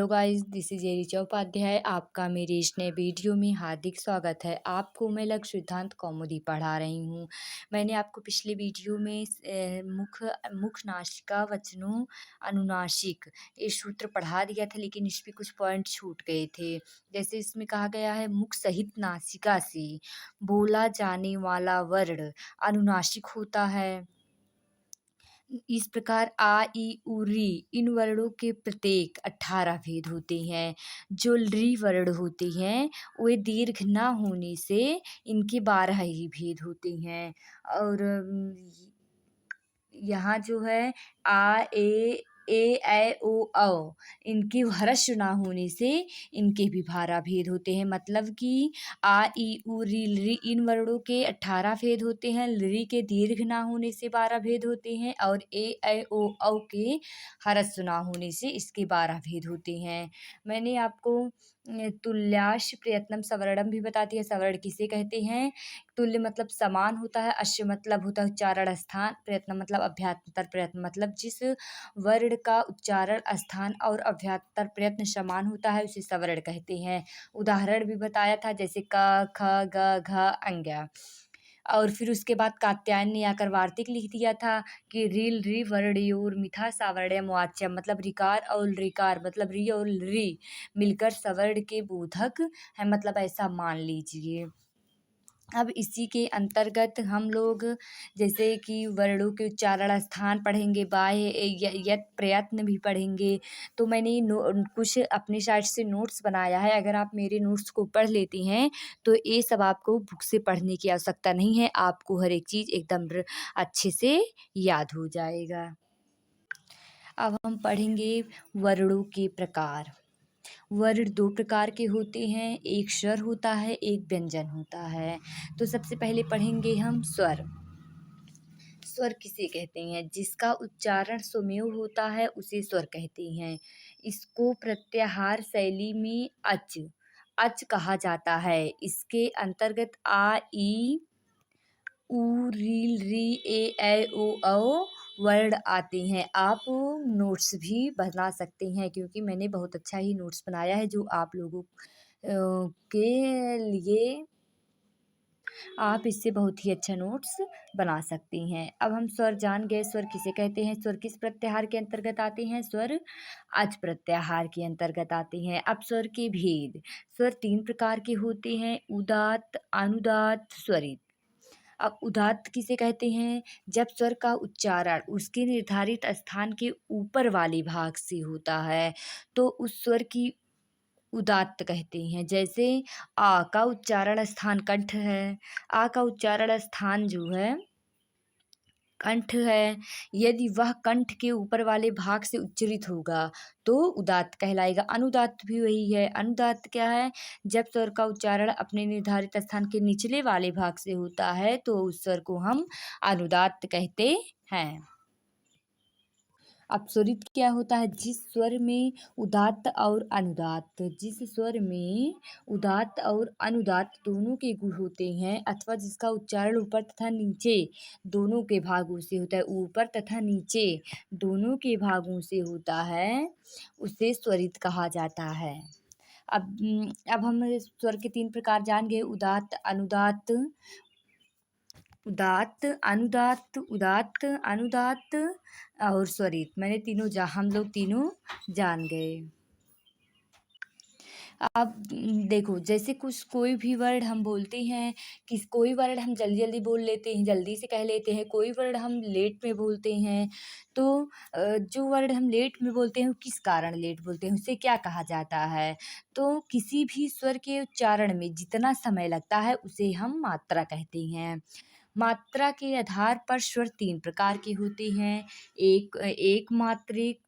Guys, this is Aricha Upadhyay. आपका मेरे इस नए वीडियो में हार्दिक स्वागत है। आपको मैं लघु सिद्धांत कौमुदी पढ़ा रही हूँ। मैंने आपको पिछले वीडियो में मुख नासिका वचनों अनुनासिक ये सूत्र पढ़ा दिया था, लेकिन इस पे कुछ पॉइंट छूट गए थे। जैसे इसमें कहा गया है, मुख सहित नासिका से बोला जाने वाला वर्ण अनुनासिक होता है। इस प्रकार आ, ई, उ, री इन वर्णों के प्रत्येक 18 भेद होते हैं। जो री वर्ण होते हैं वे दीर्घ न होने से इनके 12 ही भेद होते हैं। और यहाँ जो है आ, ए, ऐ, ओ, औ इनके ह्रस्व ना होने से इनके भी 12 भेद होते हैं। मतलब कि आ, ई, उ, री इन वर्णों के 18 भेद होते हैं। री के दीर्घ ना होने से 12 भेद होते हैं, और ए, ऐ, ओ, औ के ह्रस्व ना होने से इसके 12 भेद होते हैं। मैंने आपको तुल्याश प्रयत्नम सवर्णम भी बता दिया। सवर्ण किसे कहते हैं? तुल्य मतलब समान होता है, अश्य मतलब होता है उच्चारण स्थान, प्रयत्न मतलब अभ्यांतर प्रयत्न मतलब जिस वर्ण का उच्चारण स्थान और अभ्यांतर प्रयत्न समान होता है उसे सवर्ण कहते हैं। उदाहरण भी बताया था, जैसे क, ख, ग, घ, अंग्या। और फिर उसके बाद कात्यायन ने आकर वार्तिक लिख दिया था कि रील री वर्णयोर मिथा सावर्ण्यम वाच्यम मतलब रिकार और रिकार मतलब री और री मिलकर सवर्ण के बोधक है, मतलब ऐसा मान लीजिए। अब इसी के अंतर्गत हम लोग जैसे कि वर्णों के उच्चारण स्थान पढ़ेंगे, बाह्य यत प्रयत्न भी पढ़ेंगे। तो मैंने कुछ अपनी साइड से नोट्स बनाया है। अगर आप मेरे नोट्स को पढ़ लेती हैं तो ये सब आपको बुक से पढ़ने की आवश्यकता नहीं है, आपको हर एक चीज़ एकदम अच्छे से याद हो जाएगा। अब हम पढ़ेंगे वर्णों के प्रकार। वर्ण 2 प्रकार के होते हैं, एक स्वर होता है, एक व्यंजन होता है। तो सबसे पहले पढ़ेंगे हम स्वर। स्वर किसे कहते हैं? जिसका उच्चारण सुमेव होता है उसे स्वर कहते हैं। इसको प्रत्याहार शैली में अच कहा जाता है। इसके अंतर्गत आ, ई, उ, री, ए, ऐ, ओ, औ वर्ण आते हैं। आप नोट्स भी बना सकते हैं, क्योंकि मैंने बहुत अच्छा ही नोट्स बनाया है जो आप लोगों के लिए आप इससे बहुत ही अच्छा नोट्स बना सकती हैं। अब हम स्वर जान गए। स्वर किसे कहते हैं? स्वर किस प्रत्याहार के अंतर्गत आते हैं? स्वर अच प्रत्याहार के अंतर्गत आते हैं। अब स्वर के भेद। स्वर 3 प्रकार के होते हैं, उदात्त, अनुदात्त, स्वरित। अब उदात्त किसे कहते हैं? जब स्वर का उच्चारण उसके निर्धारित स्थान के ऊपर वाले भाग से होता है तो उस स्वर की उदात्त कहते हैं। जैसे आ का उच्चारण स्थान कंठ है, आ का उच्चारण स्थान जो है कंठ है, यदि वह कंठ के ऊपर वाले भाग से उच्चरित होगा तो उदात्त कहलाएगा। अनुदात्त भी वही है। अनुदात्त क्या है? जब स्वर का उच्चारण अपने निर्धारित स्थान के निचले वाले भाग से होता है तो उस स्वर को हम अनुदात्त कहते हैं। अब स्वरित क्या होता है? जिस स्वर में उदात्त और अनुदात्त, जिस स्वर में उदात्त और अनुदात्त दोनों के गुण होते हैं, अथवा जिसका उच्चारण ऊपर तथा नीचे दोनों के भागों से होता है, ऊपर तथा नीचे दोनों के भागों से होता है, उसे स्वरित कहा जाता है। अब हम स्वर के 3 प्रकार जान गए, उदात्त, अनुदात्त, उदात्त, अनुदात्त और स्वरित। मैंने हम लोग तीनों जान गए। अब देखो, जैसे कोई भी वर्ड हम बोलते हैं, कोई वर्ड हम जल्दी जल्दी बोल लेते हैं, जल्दी से कह लेते हैं, कोई वर्ड हम लेट में बोलते हैं। तो जो वर्ड हम लेट में बोलते हैं वो किस कारण लेट बोलते हैं, उसे क्या कहा जाता है? तो किसी भी स्वर के उच्चारण में जितना समय लगता है उसे हम मात्रा कहते हैं। मात्रा के आधार पर स्वर 3 प्रकार के होते हैं, एक मात्रिक,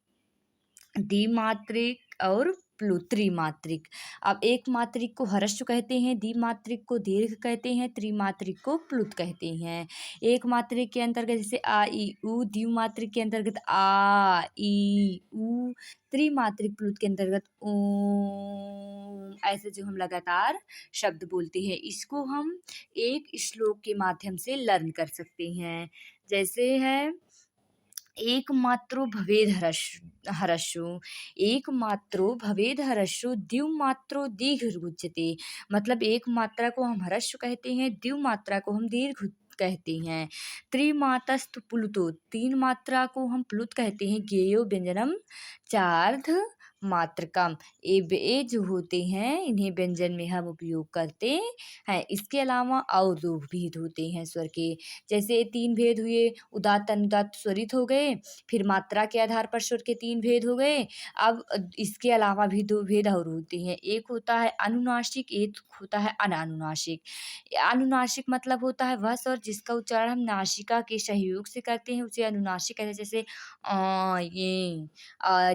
द्विमात्रिक और त्रिमात्रिक। अब एक मात्रिक को ह्रस्व कहते हैं, द्विमात्रिक को दीर्घ कहते हैं, त्रिमात्रिक को प्लुत कहते हैं। एक मात्रिक के अंतर्गत जैसे आ, ई, उ, द्विमात्रिक के अंतर्गत आ, ई, उ, त्रिमात्रिक प्लुत के अंतर्गत ओम, ऐसे जो हम लगातार शब्द बोलते हैं, इसको हम एक श्लोक के माध्यम से लर्न कर सकते हैं। जैसे है एकमात्रो भवेद् हरषु, एकमात्रो भवेद् हरषु, द्विमात्रो दीर्घोच्यते। मतलब एक मात्रा को हम हरस्व कहते हैं, द्वि मात्रा को हम दीर्घ कहते हैं। त्रिमात्रस्तु प्लुतो, तीन मात्रा को हम प्लुत कहते हैं। ज्ञेयो व्यंजनम चार्ध मात्रकम, ये जो होते हैं इन्हें व्यंजन में हम उपयोग करते हैं। इसके अलावा और दो भेद होते हैं स्वर के, जैसे तीन भेद हुए, उदात्त अनुदात्त स्वरित हो गए, फिर मात्रा के आधार पर स्वर के तीन भेद हो गए। अब इसके अलावा भी दो भेद और होते हैं, एक होता है अनुनासिक, एक होता है अनानुनासिक। अनुनासिक मतलब होता है वह स्वर जिसका उच्चारण हम नासिका के सहयोग से करते हैं, उसे अनुनासिक कहते हैं। जैसे ये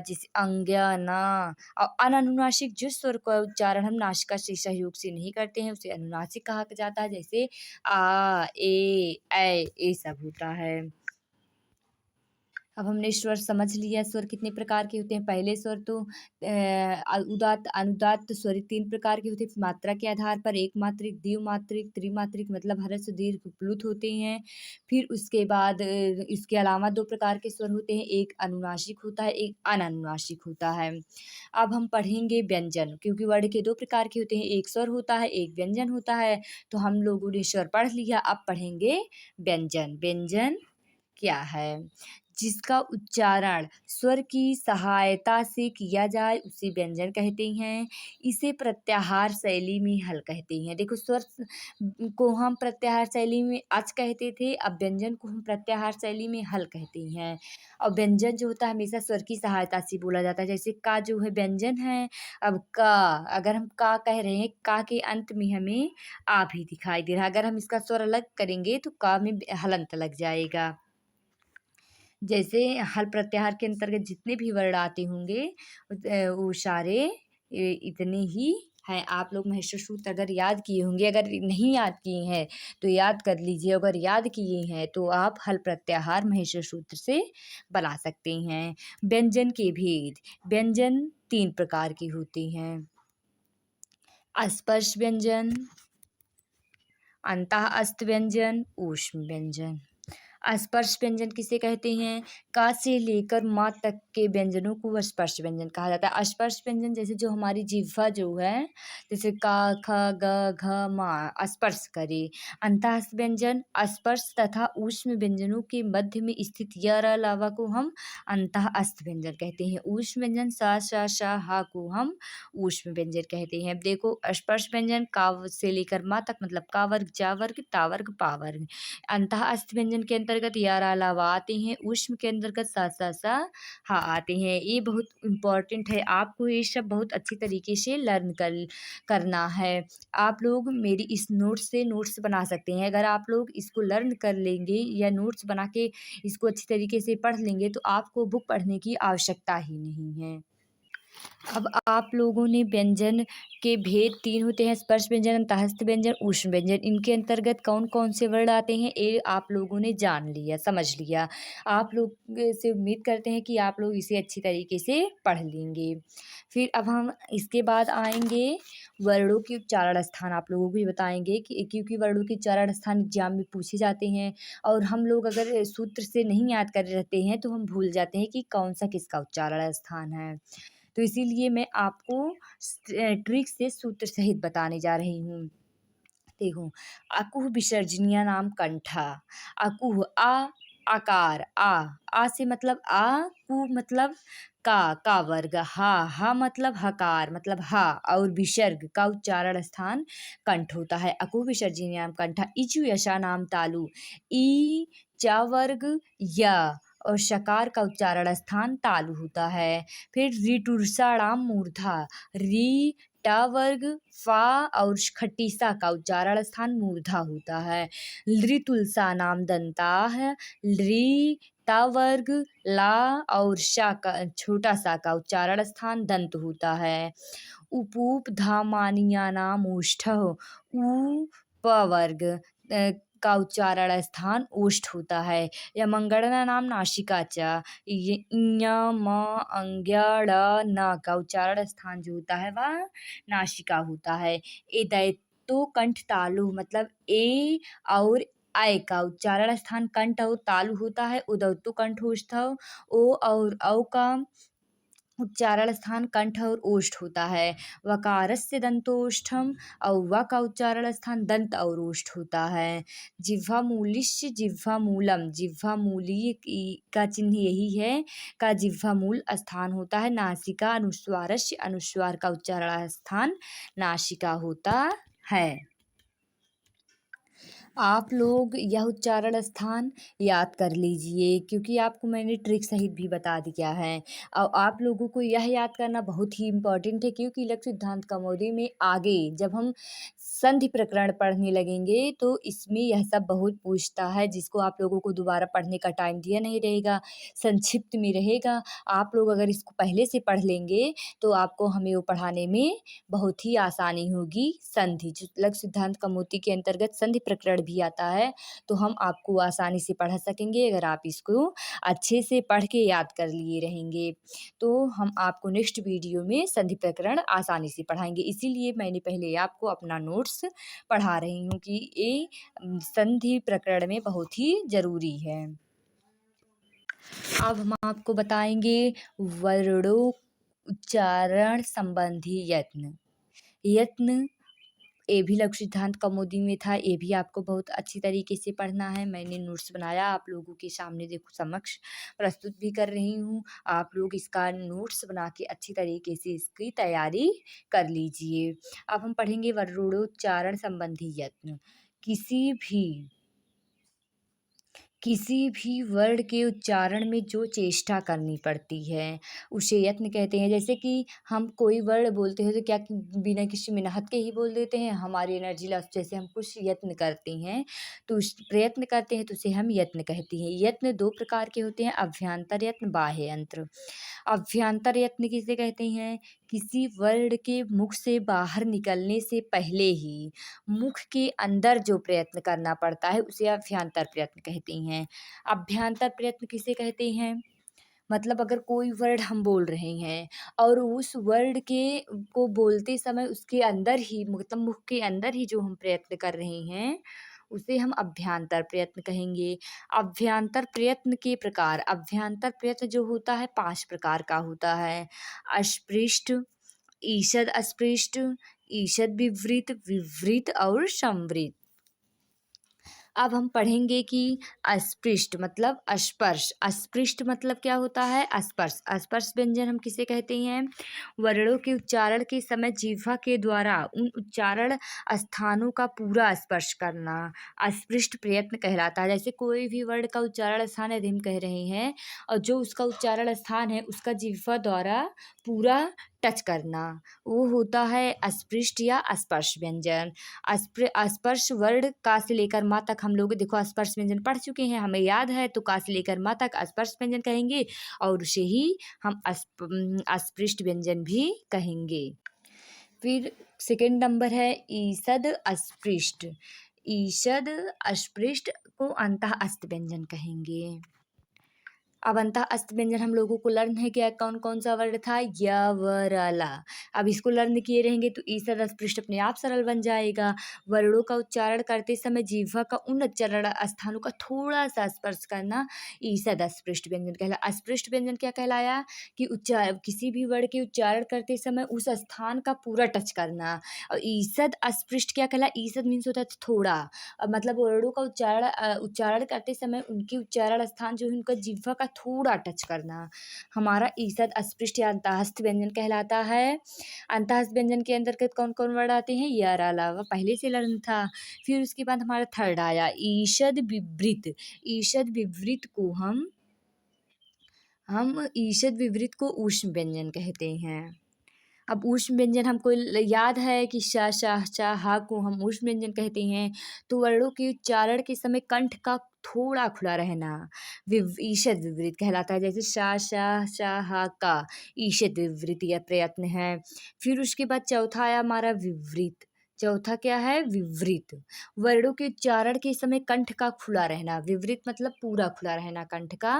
जैसे अंग्या ना। और अनानुनासिक जिस स्वर का उच्चारण हम नासिका से सहयोग से नहीं करते हैं उसे अनुनासिक कहा जाता है। जैसे आ ए ये सब होता है। अब हमने स्वर समझ लिया, स्वर कितने प्रकार के होते हैं। पहले स्वर तो उदात्त अनुदात्त स्वरित तीन प्रकार के होते हैं, मात्रा के आधार पर एक मात्रिक, द्विमात्रिक, त्रिमात्रिक मतलब हरस्व दीर्घ प्लुत होते हैं। फिर उसके बाद इसके अलावा दो प्रकार के स्वर होते हैं, एक अनुनासिक होता है, एक अनानुनासिक होता है। अब हम पढ़ेंगे व्यंजन, क्योंकि वर्ण के दो प्रकार के होते हैं, एक स्वर होता है, एक व्यंजन होता है। तो हम लोगों ने स्वर पढ़ लिया, अब पढ़ेंगे व्यंजन। व्यंजन क्या है? जिसका उच्चारण स्वर की सहायता से किया जाए उसे व्यंजन कहते हैं। इसे प्रत्याहार शैली में हल कहते हैं। देखो, स्वर को हम प्रत्याहार शैली में अच कहते थे, अब व्यंजन को हम प्रत्याहार शैली में हल कहते हैं। और व्यंजन जो होता है हमेशा स्वर की सहायता से बोला जाता है। जैसे का जो है व्यंजन है। अब का, अगर हम का कह रहे हैं, का के अंत में हमें आ भी दिखाई दे रहा है, अगर हम इसका स्वर अलग करेंगे तो का में हलंत लग जाएगा। जैसे हल प्रत्याहार के अंतर्गत जितने भी वर्ण आते होंगे वो सारे इतने ही हैं। आप लोग महेश्वर सूत्र अगर याद किए होंगे, अगर नहीं याद किए हैं तो याद कर लीजिए, अगर याद किए हैं तो आप हल प्रत्याहार महेश्वर सूत्र से बना सकते हैं। व्यंजन के भेद। व्यंजन तीन प्रकार के होते हैं, स्पर्श व्यंजन, अंतः अस्त व्यंजन, ऊष्म व्यंजन। स्पर्श व्यंजन किसे कहते हैं? का से लेकर माँ तक के व्यंजनों को स्पर्श व्यंजन कहा जाता है। स्पर्श व्यंजन जैसे जो हमारी जिह्वा जो है, जैसे का ख ग घ मा स्पर्श करे। अंतः व्यंजन स्पर्श तथा ऊष्म व्यंजनों के मध्य में स्थित य र लावा को हम अंतः अस्त व्यंजन कहते हैं। ऊष्म व्यंजन सा श श हा को हम ऊष्म व्यंजन कहते हैं। अब देखो, स्पर्श व्यंजन का से लेकर माँ तक मतलब का वर्ग, जा वर्ग, ता वर्ग, पा वर्ग। अंतः अस्त व्यंजन के अंतर्गत या रा लावा आते हैं, ऊष्म के अंतर्गत सा सा सा हा आते हैं। ये बहुत इम्पोर्टेंट है, आपको ये सब बहुत अच्छी तरीके से लर्न करना है। आप लोग मेरी इस नोट्स से नोट्स बना सकते हैं। अगर आप लोग इसको लर्न कर लेंगे या नोट्स बना के इसको अच्छी तरीके से पढ़ लेंगे तो आपको बुक पढ़ने की आवश्यकता ही नहीं है। अब आप लोगों ने व्यंजन के भेद तीन होते हैं, स्पर्श व्यंजन, अंतःस्थ व्यंजन, ऊष्म व्यंजन। इनके अंतर्गत कौन कौन से वर्ण आते हैं ये आप लोगों ने जान लिया, समझ लिया। आप लोग से उम्मीद करते हैं कि आप लोग इसे अच्छी तरीके से पढ़ लेंगे। फिर अब हम इसके बाद आएंगे वर्णों के उच्चारण स्थान। आप लोगों को भी बताएंगे कि क्योंकि वर्णों के उच्चारण स्थान एग्जाम में पूछे जाते हैं और हम लोग अगर सूत्र से नहीं याद कर रहते हैं तो हम भूल जाते हैं कि कौन सा किसका उच्चारण स्थान है। तो इसीलिए मैं आपको ट्रिक से सूत्र सहित बताने जा रही हूँ। देखो, अकुह विसर्जनीय नाम कंठा। अकुह आकार, आ से मतलब आ, कु मतलब का वर्ग, हा मतलब हकार मतलब हा, और विसर्ग का उच्चारण स्थान कंठ होता है। अकुह विसर्जनीय नाम कंठा। इचु यशा नाम तालु। ई चा वर्ग या और शकार का उच्चारण स्थान तालु होता है। फिर ऋटुर्षाणाम मूर्धा। री टा वर्ग फा और खट्टीसा का उच्चारण स्थान मूर्धा होता है। ऋतुलसा नाम दंता है। री ता वर्ग ला और शा का छोटा सा का उच्चारण स्थान दंत होता है। उपूप धामानिया नाम ओष्ठ। उ प वर्ग का उच्चारण स्थान ओष्ठ होता है। या मंगणना नाम नासिका च। ये म अंग्या न का उच्चारण स्थान जो होता है वह नासिका होता है। ए दैतो कंठ तालु मतलब ए और आय का उच्चारण स्थान कंठ और तालु होता है। उदौतु कंठोत्स्थव। ओ और औ का उच्चारण स्थान कंठ और ओष्ठ होता है। वकारस्य दंतोष्ठम और व का उच्चारण स्थान दंत और ओष्ठ होता है। जिह्वा मूलिश्च जिह्वा मूलम, जिह्वा मूली का चिन्ह यही है का जिह्वा मूल स्थान होता है। नासिका अनुस्वारस्य, अनुस्वार का उच्चारण स्थान नासिका होता है। आप लोग यह उच्चारण स्थान याद कर लीजिए, क्योंकि आपको मैंने ट्रिक सहित भी बता दिया है। और आप लोगों को यह याद करना बहुत ही इम्पोर्टेंट है, क्योंकि लघु सिद्धांत कौमुदी में आगे जब हम संधि प्रकरण पढ़ने लगेंगे तो इसमें यह सब बहुत पूछता है, जिसको आप लोगों को दोबारा पढ़ने का टाइम दिया नहीं रहेगा, संक्षिप्त में रहेगा। आप लोग अगर इसको पहले से पढ़ लेंगे तो आपको हमें वो पढ़ाने में बहुत ही आसानी होगी। संधि जो लघु सिद्धांत कौमुदी के अंतर्गत संधि प्रकरण भी आता है, तो हम आपको आसानी से पढ़ा सकेंगे अगर आप इसको अच्छे से पढ़ के याद कर लिए रहेंगे। तो हम आपको नेक्स्ट वीडियो में संधि प्रकरण आसानी से पढ़ाएंगे, इसीलिए मैंने पहले आपको अपना नोट्स पढ़ा रही हूँ कि ये संधि प्रकरण में बहुत ही ज़रूरी है। अब हम आपको बताएंगे वर्णों उच्चारण संबंधी यत्न। यत्न ये भी लघु सिद्धांत कौमुदी में था, ये भी आपको बहुत अच्छी तरीके से पढ़ना है। मैंने नोट्स बनाया, आप लोगों के सामने देखो समक्ष प्रस्तुत भी कर रही हूँ। आप लोग इसका नोट्स बना के अच्छी तरीके से इसकी तैयारी कर लीजिए। अब हम पढ़ेंगे वर्णोच्चारण संबंधी यत्न। किसी भी वर्ण के उच्चारण में जो चेष्टा करनी पड़ती है उसे यत्न कहते हैं। जैसे कि हम कोई वर्ण बोलते हैं तो क्या बिना किसी मेहनत के ही बोल देते हैं, हमारी एनर्जी लॉस, जैसे हम कुछ यत्न करते हैं तो उस प्रयत्न करते हैं तो उसे हम यत्न कहते हैं। यत्न दो प्रकार के होते हैं, अभ्यंतर यत्न, बाह्य यंत्र। अभ्यंतर यत्न किसे कहते हैं? किसी वर्ण के मुख से बाहर निकलने से पहले ही मुख के अंदर जो प्रयत्न करना पड़ता है उसे अभ्यंतर प्रयत्न कहते हैं। अभ्यंतर प्रयत्न किसे कहते हैं? मतलब अगर कोई वर्ड हम बोल रहे हैं और उस वर्ड के को बोलते समय उसके अंदर ही मतलब मुख के अंदर ही जो हम प्रयत्न कर रहे हैं उसे हम अभ्यंतर प्रयत्न कहेंगे। अभ्यंतर प्रयत्न के प्रकार, अभ्यंतर प्रयत्न जो होता है 5 प्रकार का होता है। अस्पृष्ट, ईषद अस्पृष्ट, ईषद विवृत, विवृत और संवृत। अब हम पढ़ेंगे कि अस्पृष्ट मतलब स्पर्श। अस्पृष्ट मतलब क्या होता है? स्पर्श। स्पर्श व्यंजन हम किसे कहते हैं? वर्णों के उच्चारण के समय जिह्वा के द्वारा उन उच्चारण स्थानों का पूरा स्पर्श करना अस्पृष्ट प्रयत्न कहलाता है। जैसे कोई भी वर्ण का उच्चारण स्थान यदि हम कह रहे हैं और जो उसका उच्चारण स्थान है उसका जिह्वा द्वारा पूरा टच करना, वो होता है अस्पृष्ट या स्पर्श व्यंजन। स्पर्श वर्ण का से लेकर माँ तक हम लोग देखो स्पर्श व्यंजन पढ़ चुके हैं, हमें याद है, तो का से लेकर माँ तक स्पर्श व्यंजन कहेंगे और उसे ही हम अस्पृष्ट व्यंजन भी कहेंगे। फिर सेकंड नंबर है ईषद अस्पृष्ट। ईषद अस्पृष्ट को अंतः अस्त व्यंजन कहेंगे। अब अंतः अस्त व्यंजन हम लोगों को लर्न है क्या? कौन कौन सा वर्ड था? य व र ला। अब इसको लर्न किए रहेंगे तो ईषद अस्पृष्ट अपने आप सरल बन जाएगा। वर्णों का उच्चारण करते समय जिह्वा का उन उच्चारण स्थानों का थोड़ा सा स्पर्श करना ईषद अस्पृष्ट व्यंजन कहला। अस्पृष्ट व्यंजन क्या कहलाया? कि किसी भी वर्ण के उच्चारण करते समय उस स्थान का पूरा टच करना। और ईषद अस्पृष्ट क्या कहला? ईषद मीन्स होता है थोड़ा, मतलब वर्णों का उच्चारण करते समय उनके उच्चारण स्थान जो है उनका जिह्वा का थोड़ा टच करना हमारा ईषद अस्पृष्ट या अंतःस्थ व्यंजन कहलाता है। अंतःस्थ व्यंजन के अंतर्गत कौन कौन वर्ड आते हैं? य अलावा पहले से लर्न था। फिर उसके बाद हमारा थर्ड आया ईषद विवृत। ईषद विवृत को हम ईषद विवृत को ऊष्म व्यंजन कहते हैं। अब ऊष्म व्यंजन हमको याद है कि श शाह चा हा को हम ऊष्म व्यंजन कहते हैं। तो वर्णों के उच्चारण के समय कंठ का थोड़ा खुला रहना ईषद विवृत कहलाता है। जैसे शा शाह चा हा का ईषद विवृत यह प्रयत्न है। फिर उसके बाद चौथा आया हमारा विवृत। चौथा क्या है? विवृत। वर्णों के उच्चारण के समय कंठ का खुला रहना। विवृत मतलब पूरा खुला रहना कंठ का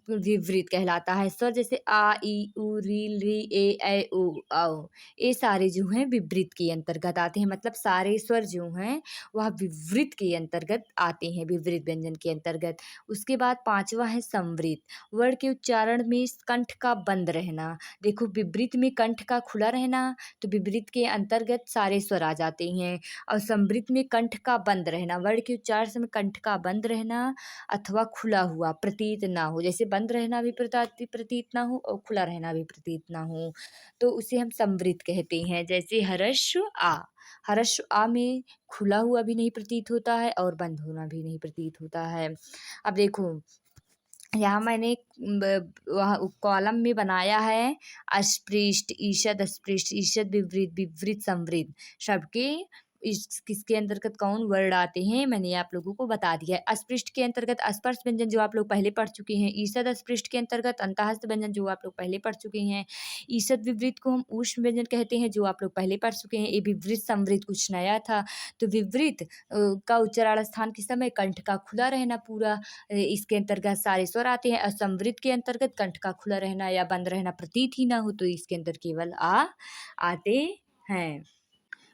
विवृत कहलाता है। स्वर जैसे आ, ई, उ, री, ए, ओ, औ, ये सारे जो हैं विवृत के अंतर्गत आते हैं। मतलब सारे स्वर जो हैं वह विवृत के अंतर्गत आते हैं, विवृत व्यंजन के अंतर्गत। उसके बाद पांचवा है संवृत। वर्ण के उच्चारण में कंठ का बंद रहना। देखो विवृत में कंठ का खुला रहना, तो विवृत के अंतर्गत सारे स्वर आ जाते हैं। और संवृत में कंठ का बंद रहना, वर्ण के उच्चारण समय कंठ का बंद रहना अथवा खुला हुआ प्रतीत ना हो। जैसे बंद रहना भी प्रतीत ना हो और खुला रहना भी प्रतीत ना हो, तो उसे हम संवृत कहते हैं। जैसे हर्ष आ, हर्ष आ में खुला हुआ भी नहीं प्रतीत होता है और बंद होना भी नहीं प्रतीत होता है। अब देखो यहाँ मैंने वह कॉलम में बनाया है अस्पृष्ट, ईषद, अस्पृष्ट, ईषद, विवृत, विवृत, संवृत, सबके इस किसके अंतर्गत कौन वर्ड आते हैं मैंने आप लोगों को बता दिया है। अस्पृष्ट के अंतर्गत अस्पर्श व्यंजन जो आप लोग पहले पढ़ चुके हैं। ईषद अस्पृष्ट के अंतर्गत अंतःस्थ व्यंजन जो आप लोग पहले पढ़ चुके हैं। ईषद विवृत को हम ऊष्म व्यंजन कहते हैं जो आप लोग पहले पढ़ चुके हैं। ये विवृत संवृत कुछ नया था। तो विवृत का उच्चारण स्थान के समय कंठ का खुला रहना पूरा, इसके अंतर्गत सारे स्वर आते हैं। असंवृत के अंतर्गत कंठ का खुला रहना या बंद रहना प्रतीत ही ना हो, तो इसके अंदर केवल आ आते हैं।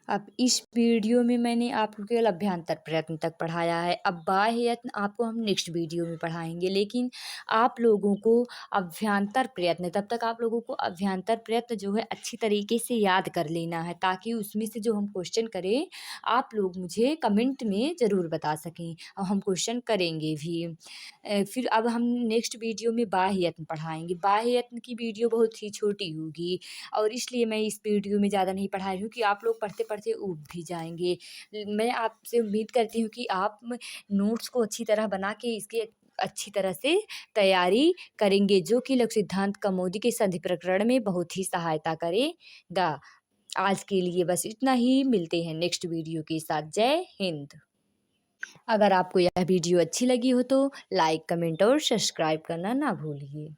अब इस वीडियो में मैंने आपको केवल अभ्यंतर प्रयत्न तक पढ़ाया है। अब बाह्य यत्न आपको हम नेक्स्ट वीडियो में पढ़ाएंगे, लेकिन आप लोगों को अभ्यंतर प्रयत्न, तब तक आप लोगों को अभ्यंतर प्रयत्न जो है अच्छी तरीके से याद कर लेना है, ताकि उसमें से जो हम क्वेश्चन करें आप लोग मुझे कमेंट में ज़रूर बता सकें और हम क्वेश्चन करेंगे भी। फिर अब हम नेक्स्ट वीडियो में बाह्य यत्न पढ़ाएंगे। बाह्य यत्न की वीडियो बहुत ही छोटी होगी और इसलिए मैं इस वीडियो में ज़्यादा नहीं पढ़ा रही हूँ कि आप लोग पढ़ते पढ़ते ऊब भी जाएंगे। मैं आपसे उम्मीद करती हूँ कि आप नोट्स को अच्छी तरह बना के इसके अच्छी तरह से तैयारी करेंगे, जो कि लघु सिद्धांत कौमुदी के संधि प्रकरण में बहुत ही सहायता करेगा। आज के लिए बस इतना ही, मिलते हैं नेक्स्ट वीडियो के साथ। जय हिंद। अगर आपको यह वीडियो अच्छी लगी हो तो लाइक, कमेंट और सब्सक्राइब करना ना भूलिए।